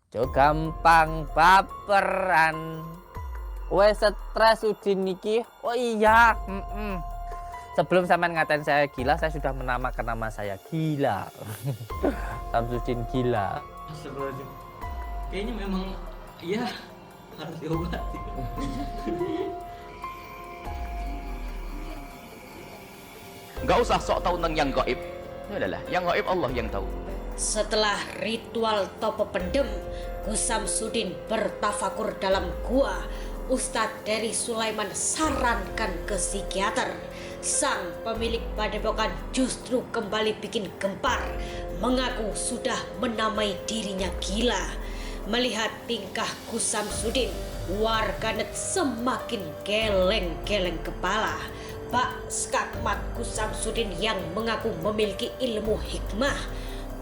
Jo gampang baperan. Wes stres Udin niki. Oh iya, sebelum sampean ngatain saya gila, saya sudah menamakan nama saya Gila. Samsudin Gila. Astagfirullahaladzim. Kayaknya memang ya harus diobati. Nggak usah sok tahu tentang yang gaib. Udahlah, yang gaib Allah yang tahu. Setelah ritual topo pendem, Gus Samsudin bertafakur dalam gua. Ustadz dari Sulaiman sarankan ke psikiater. Sang pemilik padepokan justru kembali bikin gempar, mengaku sudah menamai dirinya gila. Melihat tingkah Gus Samsudin, warganet semakin geleng-geleng kepala. Pak Skakmat Gus Samsudin yang mengaku memiliki ilmu hikmah.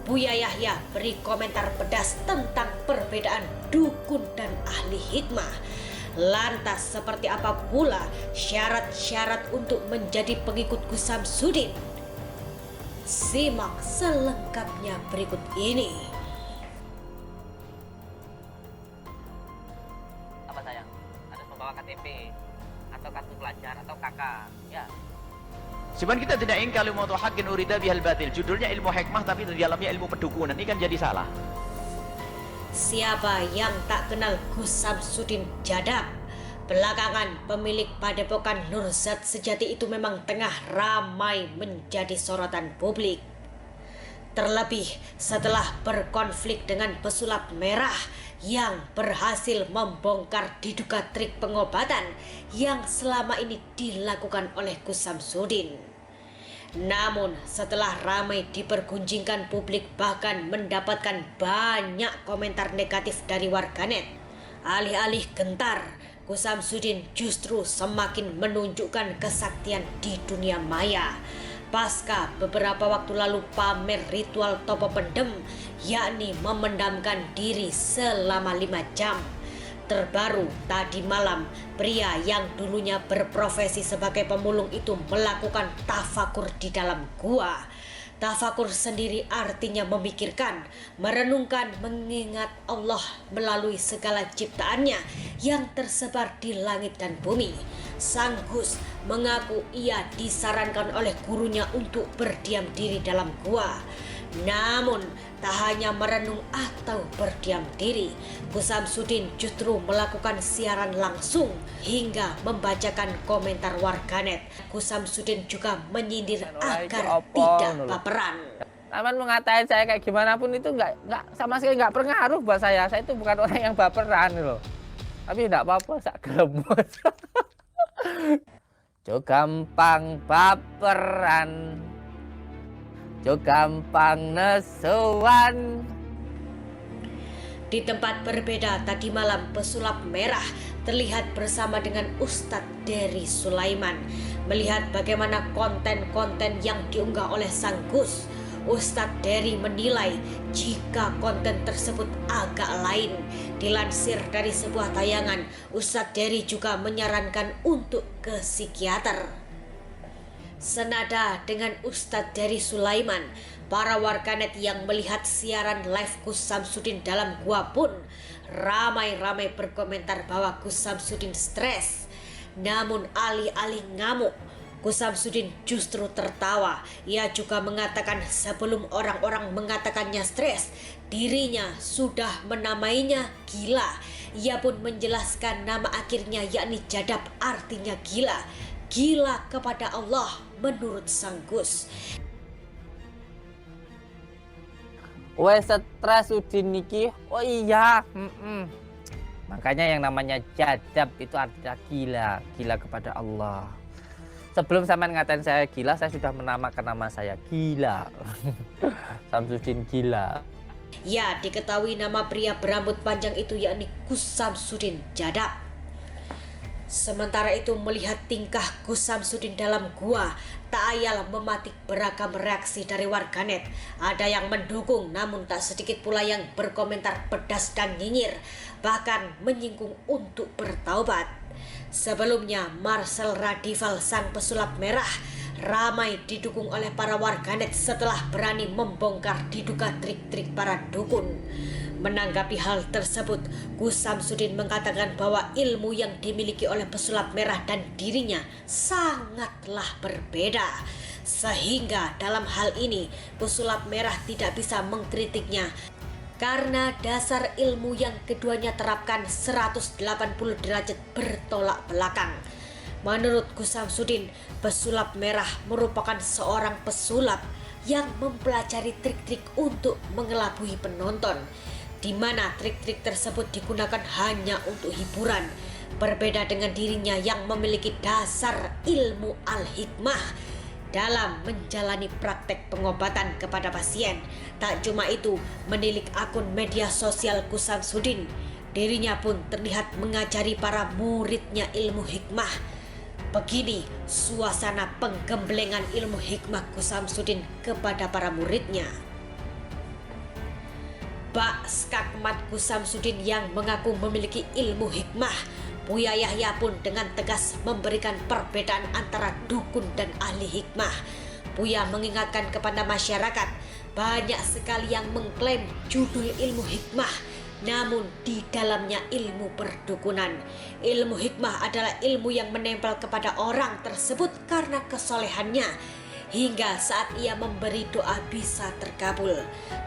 Buya Yahya beri komentar pedas tentang perbedaan dukun dan ahli hikmah. Lantas seperti apa pula syarat-syarat untuk menjadi pengikut Gus Samsudin? Simak selengkapnya berikut ini. Apa sayang? Harus membawa KTP atau kartu pelajar atau KK, ya. Cuman kita tidak ingin kalimatu haqqin urida bihal batil. Judulnya ilmu hikmah tapi di dalamnya ilmu pedukunan. Ini kan jadi salah. Siapa yang tak kenal Gus Samsudin Jadab? Belakangan pemilik padepokan Nurzat Sejati itu memang tengah ramai menjadi sorotan publik. Terlebih setelah berkonflik dengan pesulap merah yang berhasil membongkar diduga trik pengobatan yang selama ini dilakukan oleh Gus Samsudin. Namun setelah ramai dipergunjingkan publik bahkan mendapatkan banyak komentar negatif dari warganet, alih-alih gentar, Gus Samsudin justru semakin menunjukkan kesaktian di dunia maya. Pasca beberapa waktu lalu pamer ritual topo pendem, yakni memendamkan diri selama 5 jam. Terbaru tadi malam, pria yang dulunya berprofesi sebagai pemulung itu melakukan tafakur di dalam gua. Tafakur sendiri artinya memikirkan, merenungkan, mengingat Allah melalui segala ciptaannya yang tersebar di langit dan bumi. Sang Gus mengaku ia disarankan oleh gurunya untuk berdiam diri dalam gua. Namun tak hanya merenung atau berdiam diri, Gus Samsudin justru melakukan siaran langsung hingga membacakan komentar warganet. Gus Samsudin juga menyindir agar tidak baperan. Taman mengatain saya kayak gimana pun itu nggak sama sekali nggak berpengaruh buat saya. Saya itu bukan orang yang baperan loh. Tapi nggak apa-apa, sak gremut. Jo gampang baperan. Jo gampang nesuan. Di tempat berbeda tadi malam pesulap merah terlihat bersama dengan Ustadz dari Sulaiman. Melihat bagaimana konten-konten yang diunggah oleh sang Gus, Ustadz Dery menilai jika konten tersebut agak lain. Dilansir dari sebuah tayangan, Ustadz Dery juga menyarankan untuk ke psikiater. Senada dengan Ustadz dari Sulaiman, para warganet yang melihat siaran live Gus Samsudin dalam gua pun ramai-ramai berkomentar bahwa Gus Samsudin stres. Namun alih-alih ngamuk, Gus Samsudin justru tertawa. Ia juga mengatakan sebelum orang-orang mengatakannya stres, dirinya sudah menamainya gila. Ia pun menjelaskan nama akhirnya yakni Jadab, artinya gila. Gila kepada Allah menurut sang Gus. Wes stres Udin niki. Oh iya, makanya yang namanya Jadab itu artinya gila kepada Allah. Sebelum sampean ngatain saya gila, saya sudah menamakan nama saya Gila. Samsudin Gila. Ya, diketahui nama pria berambut panjang itu yakni Gus Samsudin Jadab. Sementara itu melihat tingkah Gus Samsudin dalam gua, tak ayal mematik beragam reaksi dari warganet. Ada yang mendukung, namun tak sedikit pula yang berkomentar pedas dan nyinyir, bahkan menyinggung untuk bertaubat. Sebelumnya Marcel Radival sang pesulap merah ramai didukung oleh para warganet setelah berani membongkar diduga trik-trik para dukun. Menanggapi hal tersebut, Gus Samsudin mengatakan bahwa ilmu yang dimiliki oleh pesulap merah dan dirinya sangatlah berbeda. Sehingga dalam hal ini pesulap merah tidak bisa mengkritiknya karena dasar ilmu yang keduanya terapkan 180 derajat bertolak belakang. Menurut Gus Samsudin, pesulap merah merupakan seorang pesulap yang mempelajari trik-trik untuk mengelabui penonton, di mana trik-trik tersebut digunakan hanya untuk hiburan. Berbeda dengan dirinya yang memiliki dasar ilmu al-hikmah dalam menjalani praktek pengobatan kepada pasien. Tak cuma itu, menilik akun media sosial Gus Samsudin, dirinya pun terlihat mengajari para muridnya ilmu hikmah. Begini suasana penggemblengan ilmu hikmah Gus Samsudin kepada para muridnya. Bak Skakmat Gus Samsudin yang mengaku memiliki ilmu hikmah, Buya Yahya pun dengan tegas memberikan perbedaan antara dukun dan ahli hikmah. Buya mengingatkan kepada masyarakat, banyak sekali yang mengklaim judul ilmu hikmah, namun di dalamnya ilmu perdukunan. Ilmu hikmah adalah ilmu yang menempel kepada orang tersebut karena kesolehannya, hingga saat ia memberi doa bisa terkabul.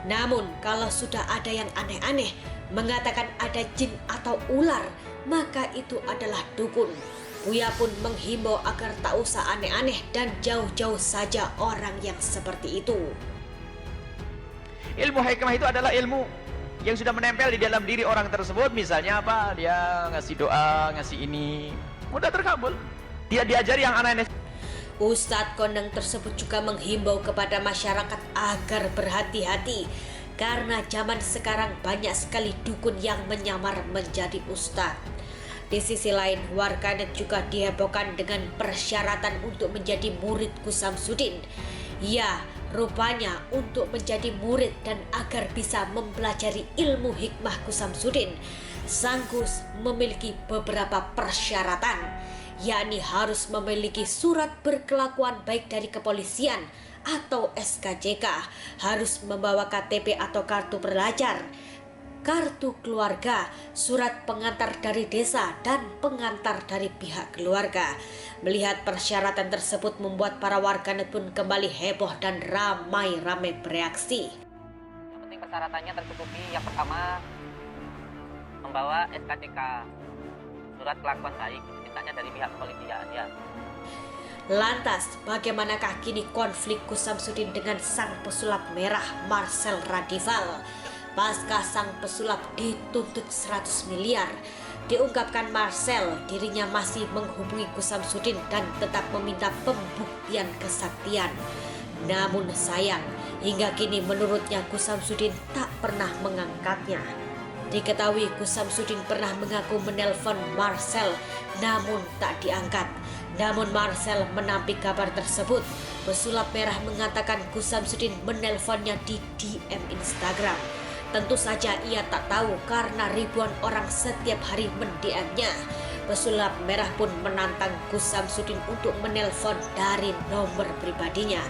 Namun kalau sudah ada yang aneh-aneh, mengatakan ada jin atau ular, maka itu adalah dukun. Buya pun menghimbau agar tak usah aneh-aneh dan jauh-jauh saja orang yang seperti itu. Ilmu hikmah itu adalah ilmu yang sudah menempel di dalam diri orang tersebut. Misalnya apa? Dia ngasih doa, ngasih ini, mudah terkabul. Dia diajari yang aneh-aneh. Ustadz kondang tersebut juga menghimbau kepada masyarakat agar berhati-hati karena zaman sekarang banyak sekali dukun yang menyamar menjadi ustadz. Di sisi lain, warganet juga dihebohkan dengan persyaratan untuk menjadi murid Gus Samsudin. Ya, rupanya untuk menjadi murid dan agar bisa mempelajari ilmu hikmah Gus Samsudin, sang Gus memiliki beberapa persyaratan, yakni harus memiliki surat berkelakuan baik dari kepolisian atau SKCK, harus membawa KTP atau kartu pelajar, kartu keluarga, surat pengantar dari desa, dan pengantar dari pihak keluarga. Melihat persyaratan tersebut membuat para warganet pun kembali heboh dan ramai-ramai bereaksi. Yang penting persyaratannya tercukupi. Yang pertama, membawa SKCK, surat kelakuan baik, mintanya dari pihak kepolisian ya. Lantas, bagaimanakah kini konflik Gus Samsudin dengan sang pesulap merah Marcel Radival? Pasca sang pesulap dituntut 100 miliar, diungkapkan Marcel dirinya masih menghubungi Gus Samsudin dan tetap meminta pembuktian kesaktian. Namun sayang, hingga kini menurutnya Gus Samsudin tak pernah mengangkatnya. Diketahui Gus Samsudin pernah mengaku menelpon Marcel, namun tak diangkat. Namun Marcel menampik kabar tersebut. Pesulap merah mengatakan Gus Samsudin menelponnya di DM Instagram. Tentu saja ia tak tahu karena ribuan orang setiap hari mend-DM-nya. Pesulap merah pun menantang Gus Samsudin untuk menelpon dari nomor pribadinya.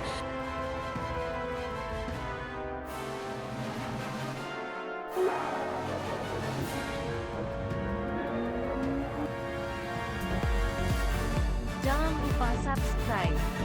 Jangan lupa subscribe.